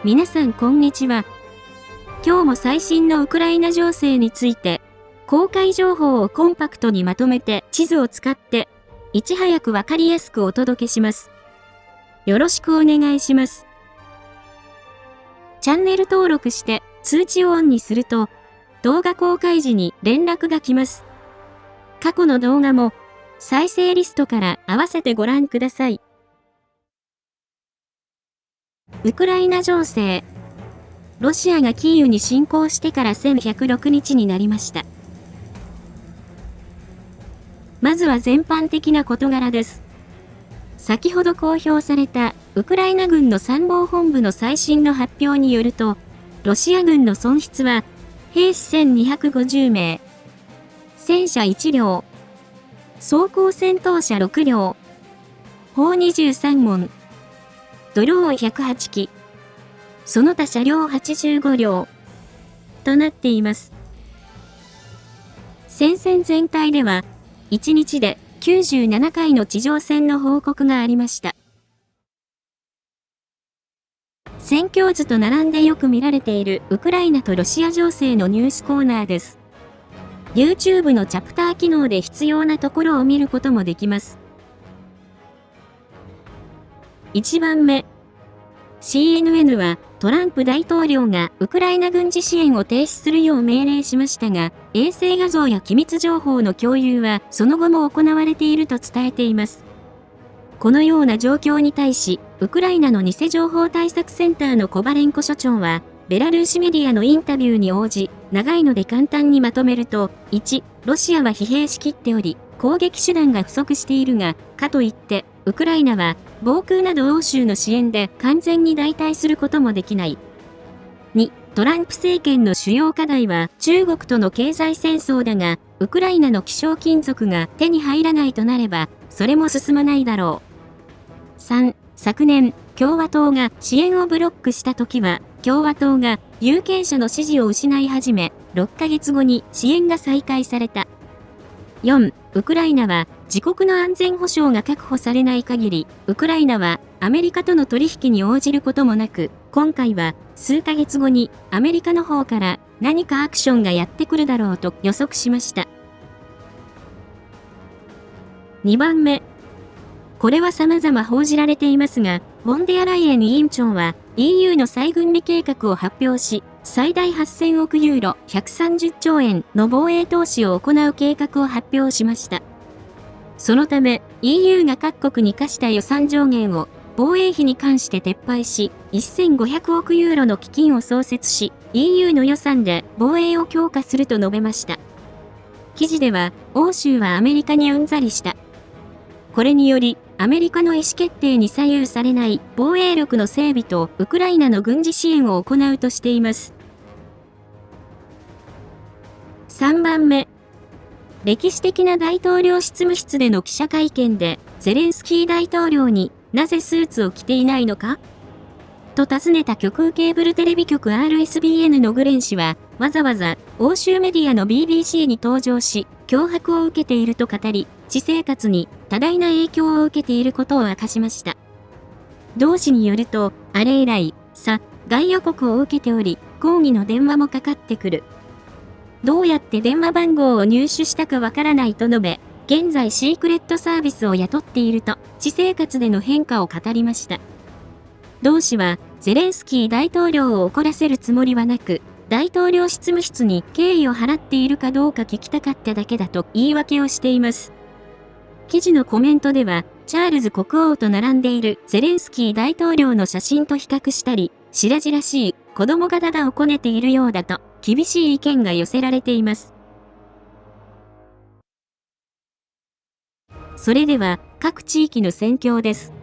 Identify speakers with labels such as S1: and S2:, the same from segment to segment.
S1: 皆さんこんにちは。今日も最新のウクライナ情勢について、公開情報をコンパクトにまとめて地図を使って、いち早くわかりやすくお届けします。よろしくお願いします。チャンネル登録して通知をオンにすると、動画公開時に連絡が来ます。過去の動画も再生リストから合わせてご覧ください。ウクライナ情勢。ロシアがキーウに侵攻してから1106日になりました。まずは全般的な事柄です。先ほど公表されたウクライナ軍の参謀本部の最新の発表によると、ロシア軍の損失は兵士1250名、戦車1両、装甲戦闘車6両、砲23門、ドローン108機、その他車両85両となっています。戦線全体では、1日で97回の地上戦の報告がありました。戦況図と並んでよく見られているウクライナとロシア情勢のニュースコーナーです。YouTube のチャプター機能で必要なところを見ることもできます。1番目。CNN はトランプ大統領がウクライナ軍事支援を停止するよう命令しましたが、衛星画像や機密情報の共有はその後も行われていると伝えています。このような状況に対し、ウクライナの偽情報対策センターのコバレンコ所長は、ベラルーシメディアのインタビューに応じ、長いので簡単にまとめると、1、ロシアは疲弊しきっており、攻撃手段が不足しているが、かといって、ウクライナは、防空など欧州の支援で完全に代替することもできない。2、トランプ政権の主要課題は中国との経済戦争だが、ウクライナの希少金属が手に入らないとなれば、それも進まないだろう。3、昨年、共和党が支援をブロックした時は、共和党が有権者の支持を失い始め、6ヶ月後に支援が再開された。4、ウクライナは自国の安全保障が確保されない限り、ウクライナはアメリカとの取引に応じることもなく、今回は数ヶ月後にアメリカの方から何かアクションがやってくるだろうと予測しました。2番目。これは様々報じられていますが、フォンデアライエン委員長は EU の再軍備計画を発表し、最大8000億ユーロ130兆円の防衛投資を行う計画を発表しました。そのため EU が各国に課した予算上限を防衛費に関して撤廃し、1500億ユーロの基金を創設し、EU の予算で防衛を強化すると述べました。記事では、欧州はアメリカにうんざりした。これにより、アメリカの意思決定に左右されない防衛力の整備とウクライナの軍事支援を行うとしています。3番目。歴史的な大統領執務室での記者会見で、ゼレンスキー大統領になぜスーツを着ていないのかと尋ねた極右ケーブルテレビ局 RSBN のグレン氏は、わざわざ欧州メディアの BBC に登場し、脅迫を受けていると語り、私生活に多大な影響を受けていることを明かしました。同氏によると、あれ以来、外予告を受けており、抗議の電話もかかってくる。どうやって電話番号を入手したかわからないと述べ、現在シークレットサービスを雇っていると、私生活での変化を語りました。同氏は、ゼレンスキー大統領を怒らせるつもりはなく、大統領執務室に敬意を払っているかどうか聞きたかっただけだと言い訳をしています。記事のコメントでは、チャールズ国王と並んでいるゼレンスキー大統領の写真と比較したり、白々しい子供がだだをこねているようだと、厳しい意見が寄せられています。それでは、各地域の戦況です。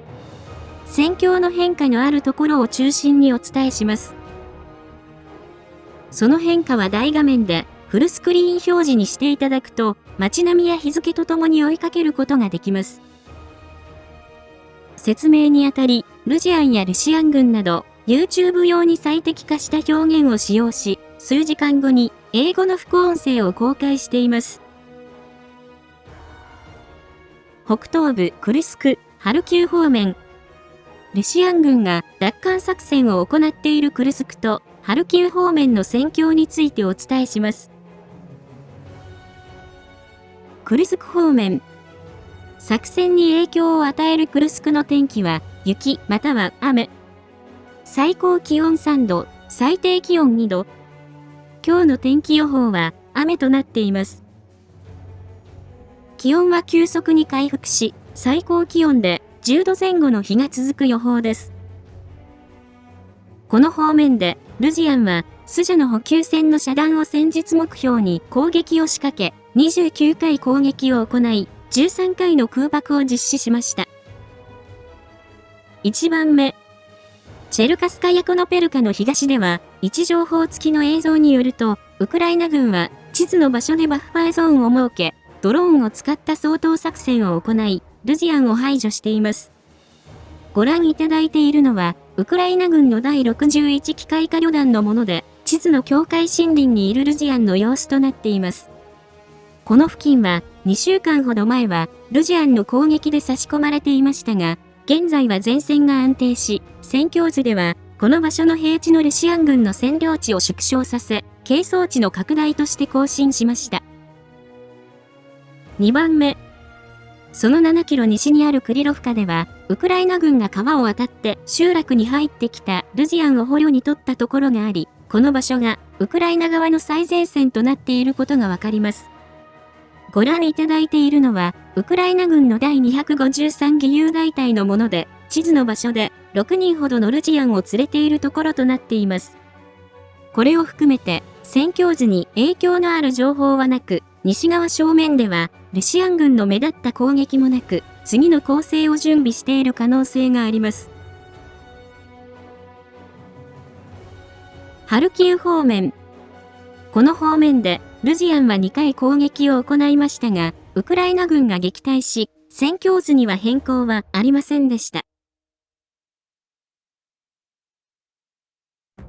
S1: 戦況の変化のあるところを中心にお伝えします。その変化は大画面でフルスクリーン表示にしていただくと、街並みや日付とともに追いかけることができます。説明にあたり、ルジアンやルシアン軍など、YouTube 用に最適化した表現を使用し、数時間後に英語の副音声を公開しています。北東部クルスク、ハルキウ方面。ロシアン軍が奪還作戦を行っているクルスクとハルキウ方面の戦況についてお伝えします。クルスク方面。作戦に影響を与えるクルスクの天気は、雪または雨。最高気温3度、最低気温2度。今日の天気予報は雨となっています。気温は急速に回復し、最高気温で10度前後の日が続く予報です。この方面で、ルジアンは、スジャの補給線の遮断を戦術目標に攻撃を仕掛け、29回攻撃を行い、13回の空爆を実施しました。1番目。チェルカスカヤコノペルカの東では、位置情報付きの映像によると、ウクライナ軍は地図の場所でバッファーゾーンを設け、ドローンを使った掃討作戦を行い、ルジアンを排除しています。ご覧いただいているのは、ウクライナ軍の第61機械化旅団のもので、地図の境界森林にいるルジアンの様子となっています。この付近は、2週間ほど前は、ルジアンの攻撃で差し込まれていましたが、現在は前線が安定し、戦況図では、この場所の平地のロシアン軍の占領地を縮小させ、係争地の拡大として更新しました。2番目。その7キロ西にあるクリロフカでは、ウクライナ軍が川を渡って集落に入ってきたルジアンを捕虜に取ったところがあり、この場所がウクライナ側の最前線となっていることがわかります。ご覧いただいているのは、ウクライナ軍の第253義勇大隊のもので、地図の場所で6人ほどのルジアンを連れているところとなっています。これを含めて、戦況図に影響のある情報はなく、西側正面では、ロシアン軍の目立った攻撃もなく、次の攻勢を準備している可能性があります。ハルキウ方面。この方面で、ルジアンは2回攻撃を行いましたが、ウクライナ軍が撃退し、戦況図には変更はありませんでした。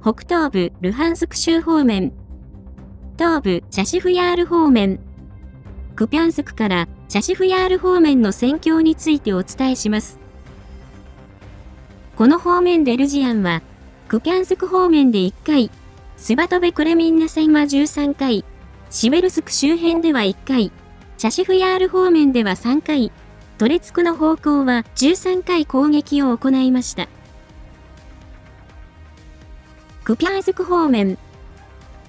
S1: 北東部ルハンスク州方面。東部チャシフヤール方面。クピャンスクからチャシフヤール方面の戦況についてお伝えします。この方面でルジアンは、クピャンスク方面で1回、スバトベクレミンナ戦は13回、シベルスク周辺では1回、チャシフヤール方面では3回、トレツクの方向は13回攻撃を行いました。クピャンスク方面。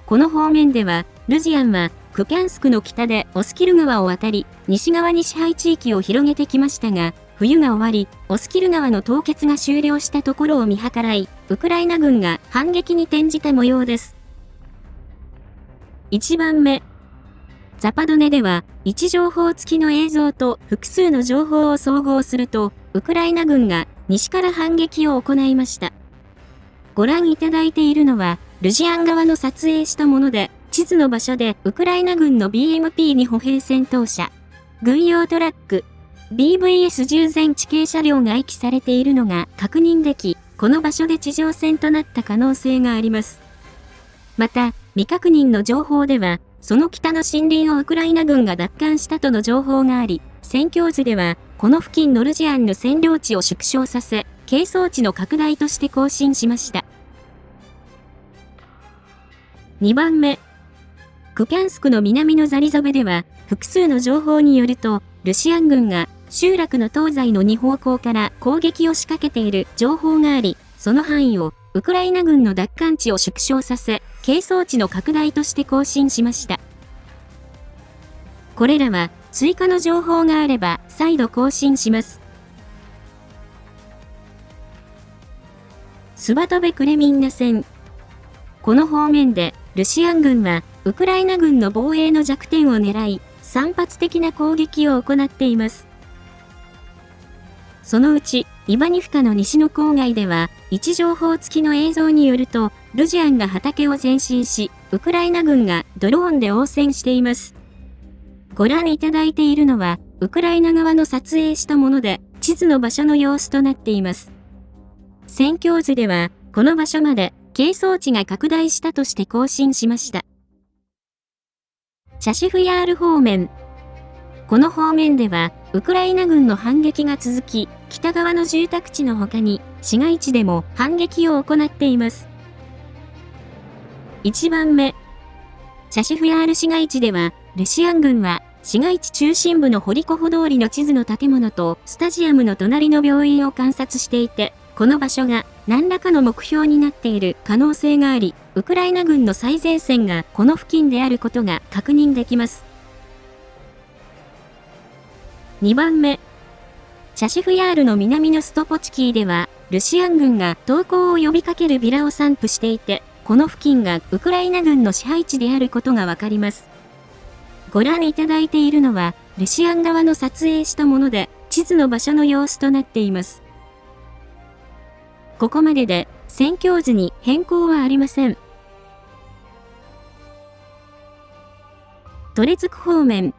S1: この方面では、ルジアンは、クピャンスクの北でオスキル川を渡り、西側に支配地域を広げてきましたが、冬が終わり、オスキル川の凍結が終了したところを見計らい、ウクライナ軍が反撃に転じた模様です。1番目。ザパドネでは、位置情報付きの映像と複数の情報を総合すると、ウクライナ軍が西から反撃を行いました。ご覧いただいているのは、ルジアン側の撮影したもので、地図の場所でウクライナ軍の BMP-2 歩兵戦闘車、軍用トラック、BVS-10 全地形車両が遺棄されているのが確認でき、この場所で地上戦となった可能性があります。また、未確認の情報では、その北の森林をウクライナ軍が奪還したとの情報があり、戦況図では、この付近のルジアンの占領地を縮小させ、係争地の拡大として更新しました。2番目。クピャンスクの南のザリゾベでは、複数の情報によると、ロシアン軍が集落の東西の2方向から攻撃を仕掛けている情報があり、その範囲をウクライナ軍の奪還地を縮小させ、係争地の拡大として更新しました。これらは追加の情報があれば再度更新します。スバトベクレミンナ戦。この方面でロシアン軍はウクライナ軍の防衛の弱点を狙い、散発的な攻撃を行っています。そのうち、イバニフカの西の郊外では、位置情報付きの映像によると、ルジアンが畑を前進し、ウクライナ軍がドローンで応戦しています。ご覧いただいているのは、ウクライナ側の撮影したもので、地図の場所の様子となっています。戦況図では、この場所まで、係争地が拡大したとして更新しました。チャシフヤール方面。この方面では、ウクライナ軍の反撃が続き、北側の住宅地の他に、市街地でも反撃を行っています。1番目。チャシフヤール市街地では、ロシア軍は、市街地中心部のホリコフ通りの地図の建物とスタジアムの隣の病院を観察していて、この場所が何らかの目標になっている可能性があり、ウクライナ軍の最前線がこの付近であることが確認できます。2番目。チャシフヤールの南のストポチキーでは、ロシア軍が投降を呼びかけるビラを散布していて、この付近がウクライナ軍の支配地であることがわかります。ご覧いただいているのは、ロシア側の撮影したもので、地図の場所の様子となっています。ここまでで、戦況図に変更はありません。トレツク方面。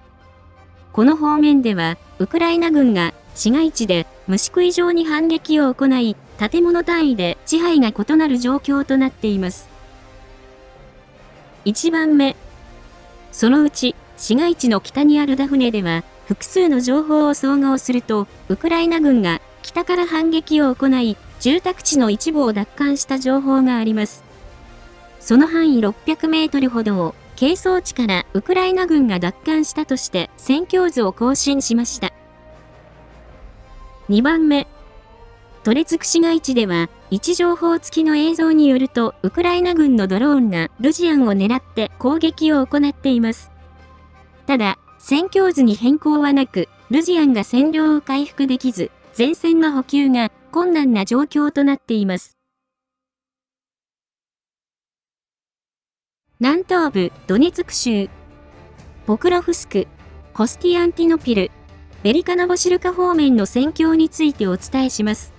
S1: この方面では、ウクライナ軍が市街地で虫食い状に反撃を行い、建物単位で支配が異なる状況となっています。1番目。そのうち、市街地の北にあるダフネでは、複数の情報を総合すると、ウクライナ軍が北から反撃を行い、住宅地の一部を奪還した情報があります。その範囲600メートルほどを、係争地からウクライナ軍が奪還したとして、戦況図を更新しました。2番目。トレツク市街地では、位置情報付きの映像によると、ウクライナ軍のドローンがルジアンを狙って攻撃を行っています。ただ、戦況図に変更はなく、ルジアンが占領を回復できず、前線の補給が困難な状況となっています。南東部ドネツク州、ポクロフスク、コスティアンティノピル、ベリカノボシルカ方面の戦況についてお伝えします。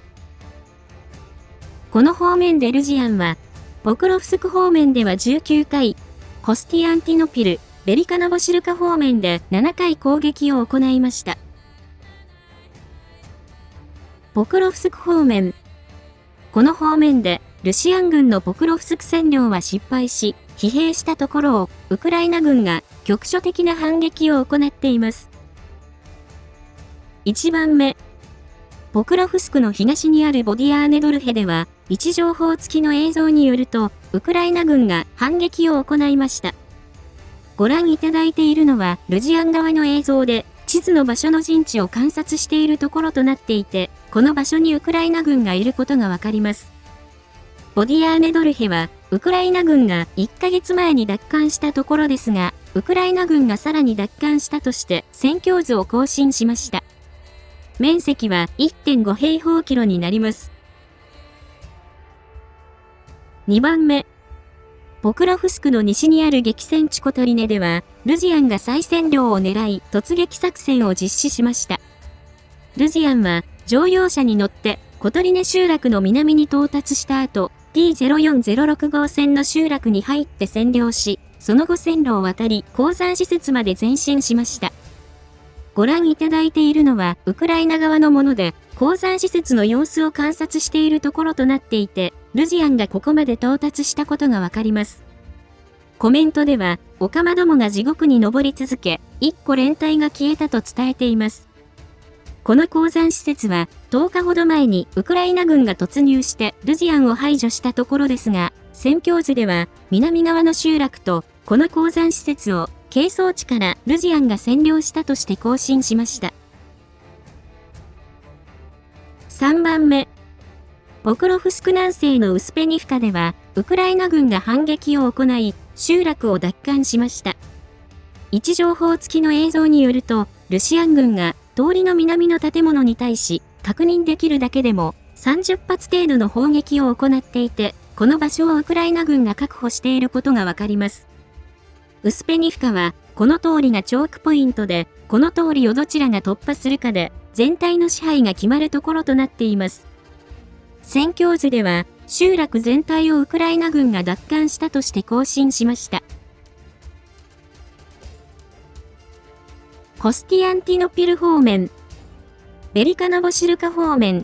S1: この方面でルジアンは、ポクロフスク方面では19回、コスティアンティノピル、ベリカノボシルカ方面で7回攻撃を行いました。ポクロフスク方面。この方面で、ロシア軍のポクロフスク占領は失敗し、疲弊したところを、ウクライナ軍が局所的な反撃を行っています。1番目。ポクロフスクの東にあるボディアーネドルヘでは、位置情報付きの映像によると、ウクライナ軍が反撃を行いました。ご覧いただいているのは、ルジアン側の映像で、地図の場所の陣地を観察しているところとなっていて、この場所にウクライナ軍がいることがわかります。ボディアーネドルヘは、ウクライナ軍が1ヶ月前に奪還したところですが、ウクライナ軍がさらに奪還したとして、戦況図を更新しました。面積は 1.5 平方キロになります。2番目。ポクロフスクの西にある激戦地コトリネでは、ルジアンが再占領を狙い突撃作戦を実施しました。ルジアンは乗用車に乗ってコトリネ集落の南に到達した後、T0406 号線の集落に入って占領し、その後線路を渡り鉱山施設まで前進しました。ご覧いただいているのはウクライナ側のもので、鉱山施設の様子を観察しているところとなっていて、ルジアンがここまで到達したことがわかります。コメントでは、オカマどもが地獄に登り続け、一個連隊が消えたと伝えています。この鉱山施設は、10日ほど前にウクライナ軍が突入してルジアンを排除したところですが、戦況図では、南側の集落と、この鉱山施設を、係争地からルジアンが占領したとして更新しました。3番目。ポクロフスク南西のウスペニフカでは、ウクライナ軍が反撃を行い、集落を奪還しました。位置情報付きの映像によると、ロシア軍が通りの南の建物に対し、確認できるだけでも30発程度の砲撃を行っていて、この場所をウクライナ軍が確保していることがわかります。ウスペニフカは、この通りがチョークポイントで、この通りをどちらが突破するかで、全体の支配が決まるところとなっています。戦況図では、集落全体をウクライナ軍が奪還したとして更新しました。コスティアンティノピル方面、ベリカノボシルカ方面。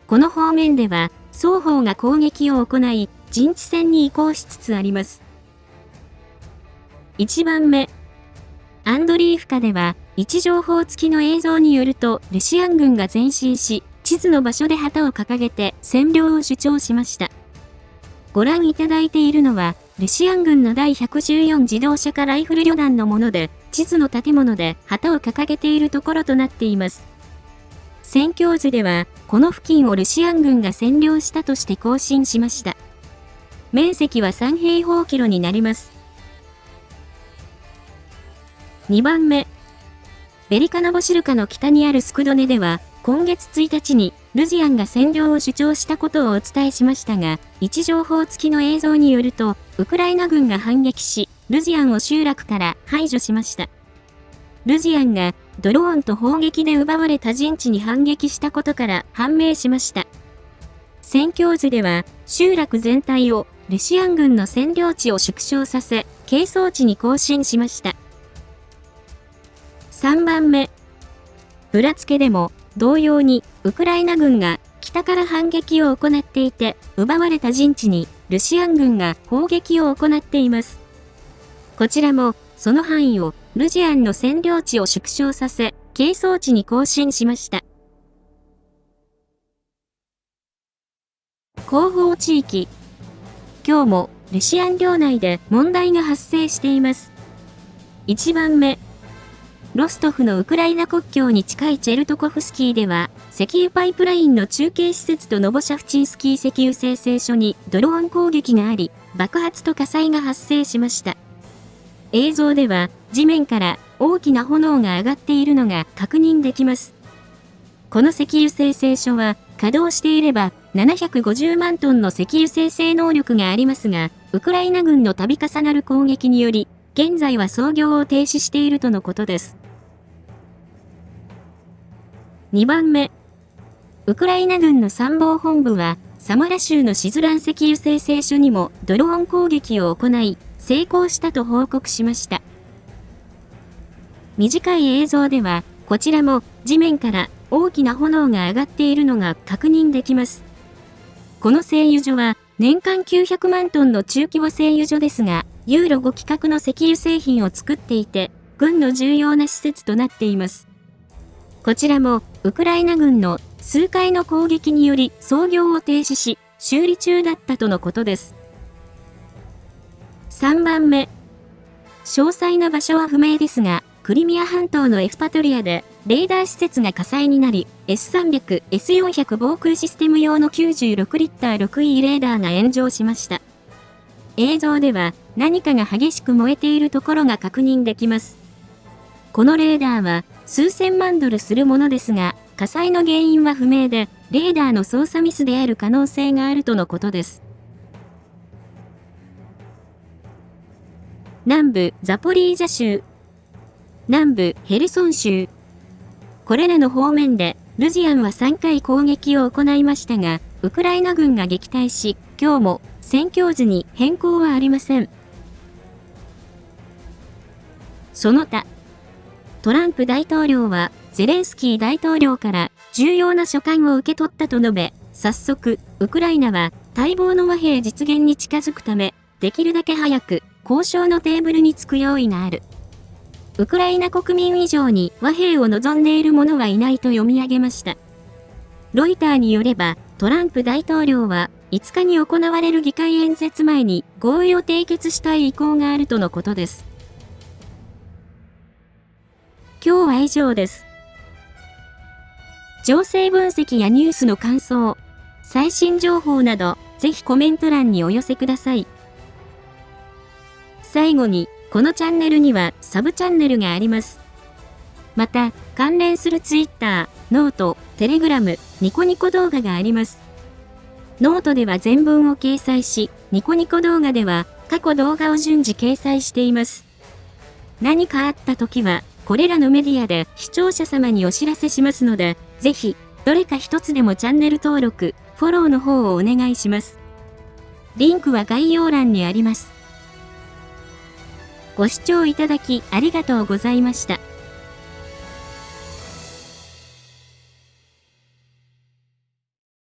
S1: この方面では、双方が攻撃を行い、陣地戦に移行しつつあります。1番目。アンドリーフカでは、位置情報付きの映像によると、ロシアン軍が前進し、地図の場所で旗を掲げて占領を主張しました。ご覧いただいているのは、ロシアン軍の第114自動車化ライフル旅団のもので、地図の建物で旗を掲げているところとなっています。戦況図では、この付近をロシアン軍が占領したとして更新しました。面積は3平方キロになります。2番目。ベリカノボシルカの北にあるスクドネでは、今月1日にルジアンが占領を主張したことをお伝えしましたが、位置情報付きの映像によると、ウクライナ軍が反撃し、ルジアンを集落から排除しました。ルジアンがドローンと砲撃で奪われた陣地に反撃したことから判明しました。戦況図では、集落全体をロシアン軍の占領地を縮小させ、係争地に更新しました。3番目。ブラツケでも、同様に、ウクライナ軍が北から反撃を行っていて、奪われた陣地に、ロシアン軍が砲撃を行っています。こちらも、その範囲を、ルジアンの占領地を縮小させ、係争地に更新しました。後方地域。今日も、ロシアン領内で問題が発生しています。1番目。ロストフのウクライナ国境に近いチェルトコフスキーでは、石油パイプラインの中継施設とノボシャフチンスキー石油精製所にドローン攻撃があり、爆発と火災が発生しました。映像では、地面から大きな炎が上がっているのが確認できます。この石油精製所は、稼働していれば750万トンの石油精製能力がありますが、ウクライナ軍の度重なる攻撃により、現在は操業を停止しているとのことです。2番目。ウクライナ軍の参謀本部は、サマラ州のシズラン石油精製所にもドローン攻撃を行い、成功したと報告しました。短い映像では、こちらも地面から大きな炎が上がっているのが確認できます。この製油所は、年間900万トンの中規模製油所ですが、ユーロ5規格の石油製品を作っていて、軍の重要な施設となっています。こちらも、ウクライナ軍の数回の攻撃により操業を停止し、修理中だったとのことです。3番目。詳細な場所は不明ですが、クリミア半島のエスパトリアで、レーダー施設が火災になり、S300、S400 防空システム用の96リッター 6E レーダーが炎上しました。映像では、何かが激しく燃えているところが確認できます。このレーダーは、数千万ドルするものですが、火災の原因は不明で、レーダーの操作ミスである可能性があるとのことです。南部ザポリージャ州、南部ヘルソン州。これらの方面で、ルジアンは3回攻撃を行いましたが、ウクライナ軍が撃退し、今日も戦況図に変更はありません。その他、トランプ大統領はゼレンスキー大統領から重要な書簡を受け取ったと述べ、早速、ウクライナは待望の和平実現に近づくため、できるだけ早く交渉のテーブルに着く用意がある。ウクライナ国民以上に和平を望んでいる者はいないと読み上げました。ロイターによれば、トランプ大統領は5日に行われる議会演説前に合意を締結したい意向があるとのことです。今日は以上です。情勢分析やニュースの感想、最新情報など、ぜひコメント欄にお寄せください。最後に、このチャンネルにはサブチャンネルがあります。また、関連する Twitter、ノート、テレグラム、ニコニコ動画があります。ノートでは全文を掲載し、ニコニコ動画では過去動画を順次掲載しています。何かあった時は、これらのメディアで視聴者様にお知らせしますので、ぜひ、どれか一つでもチャンネル登録、フォローの方をお願いします。リンクは概要欄にあります。ご視聴いただきありがとうございました。